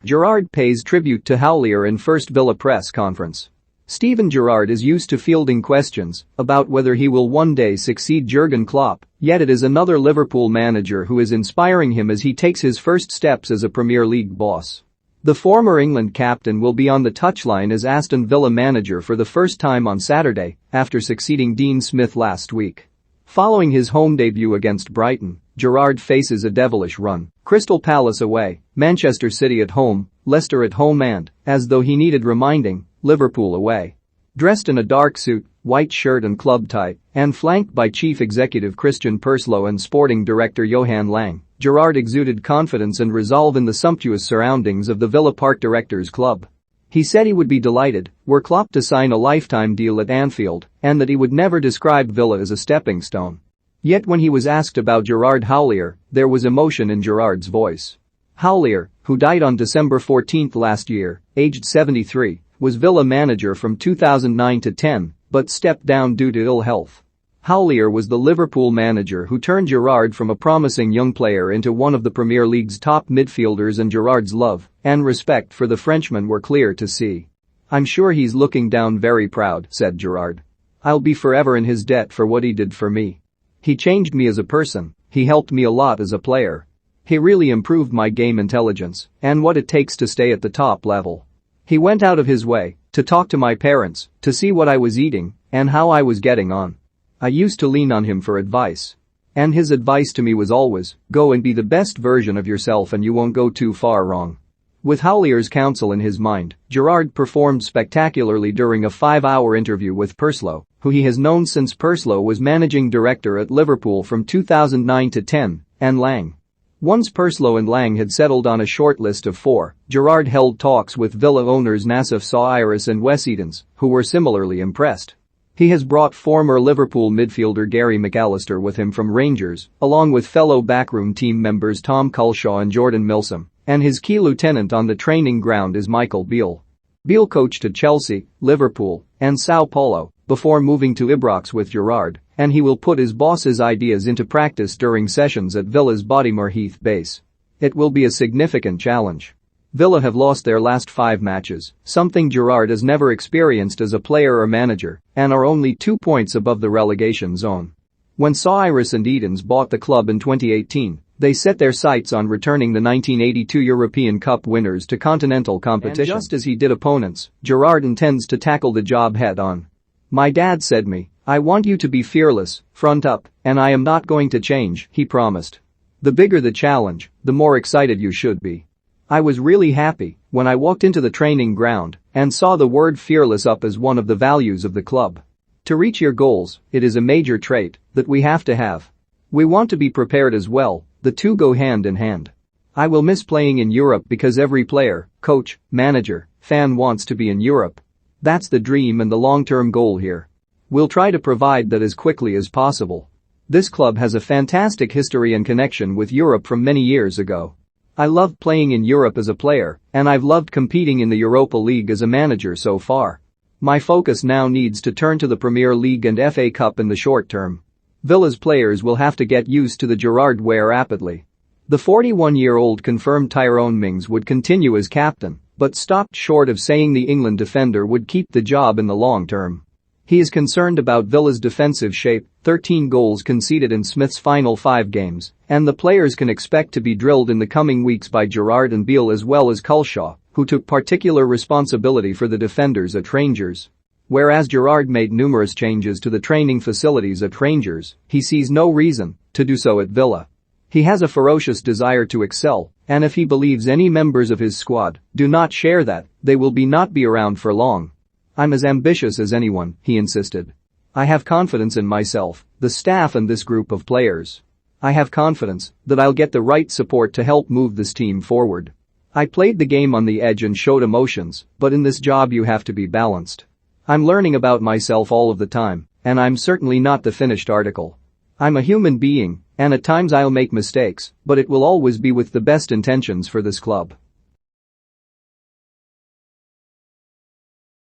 Gerrard pays tribute to Houllier in first Villa press conference. Steven Gerrard is used to fielding questions about whether he will one day succeed Jurgen Klopp, yet it is another Liverpool manager who is inspiring him as he takes his first steps as a Premier League boss. The former England captain will be on the touchline as Aston Villa manager for the first time on Saturday after succeeding Dean Smith last week. Following his home debut against Brighton, Gerrard faces a devilish run: Crystal Palace away, Manchester City at home, Leicester at home and, as though he needed reminding, Liverpool away. Dressed in a dark suit, white shirt and club tie, and flanked by Chief Executive Christian Purslow and Sporting Director Johan Lang, Gerrard exuded confidence and resolve in the sumptuous surroundings of the Villa Park Directors Club. He said he would be delighted were Klopp to sign a lifetime deal at Anfield and that he would never describe Villa as a stepping stone. Yet when he was asked about Gerard Houllier, there was emotion in Gerrard's voice. Houllier, who died on December 14 last year, aged 73, was Villa manager from 2009 to 10, but stepped down due to ill health. Houllier was the Liverpool manager who turned Gerrard from a promising young player into one of the Premier League's top midfielders, and Gerrard's love and respect for the Frenchman were clear to see. "I'm sure he's looking down very proud," said Gerrard. "I'll be forever in his debt for what he did for me. He changed me as a person, he helped me a lot as a player. He really improved my game intelligence and what it takes to stay at the top level. He went out of his way to talk to my parents, to see what I was eating and how I was getting on. I used to lean on him for advice. And his advice to me was always, go and be the best version of yourself and you won't go too far wrong." With Houlier's counsel in his mind, Gerrard performed spectacularly during a 5-hour interview with Purslow, who he has known since Purslow was managing director at Liverpool from 2009 to 10, and Lang. Once Purslow and Lang had settled on a short list of 4, Gerrard held talks with Villa owners Nassef Sawiris and Wes Edens, who were similarly impressed. He has brought former Liverpool midfielder Gary McAllister with him from Rangers, along with fellow backroom team members Tom Culshaw and Jordan Milsom, and his key lieutenant on the training ground is Michael Beale. Beale coached at Chelsea, Liverpool, and Sao Paulo before moving to Ibrox with Gerrard, and he will put his boss's ideas into practice during sessions at Villa's Bodymoor Heath base. It will be a significant challenge. Villa have lost their last 5 matches, something Gerrard has never experienced as a player or manager, and are only 2 points above the relegation zone. When Sawiris and Edens bought the club in 2018, they set their sights on returning the 1982 European Cup winners to continental competition. And just as he did opponents, Gerrard intends to tackle the job head-on. "My dad said me, I want you to be fearless, front up, and I am not going to change," he promised. "The bigger the challenge, the more excited you should be." I was really happy when I walked into the training ground and saw the word fearless up as one of the values of the club. To reach your goals, it is a major trait that we have to have. We want to be prepared as well, the two go hand in hand. I will miss playing in Europe because every player, coach, manager, fan wants to be in Europe. That's the dream and the long-term goal here. We'll try to provide that as quickly as possible. This club has a fantastic history and connection with Europe from many years ago. I loved playing in Europe as a player, and I've loved competing in the Europa League as a manager so far. My focus now needs to turn to the Premier League and FA Cup in the short term. Villa's players will have to get used to the Gerrard way rapidly. The 41-year-old confirmed Tyrone Mings would continue as captain, but stopped short of saying the England defender would keep the job in the long term. He is concerned about Villa's defensive shape, 13 goals conceded in Smith's final 5 games, and the players can expect to be drilled in the coming weeks by Gerrard and Beale as well as Culshaw, who took particular responsibility for the defenders at Rangers. Whereas Gerrard made numerous changes to the training facilities at Rangers, he sees no reason to do so at Villa. He has a ferocious desire to excel, and if he believes any members of his squad do not share that, they will not be around for long. "I'm as ambitious as anyone," he insisted. "I have confidence in myself, the staff and this group of players. I have confidence that I'll get the right support to help move this team forward. I played the game on the edge and showed emotions, but in this job you have to be balanced. I'm learning about myself all of the time, and I'm certainly not the finished article. I'm a human being, and at times I'll make mistakes, but it will always be with the best intentions for this club."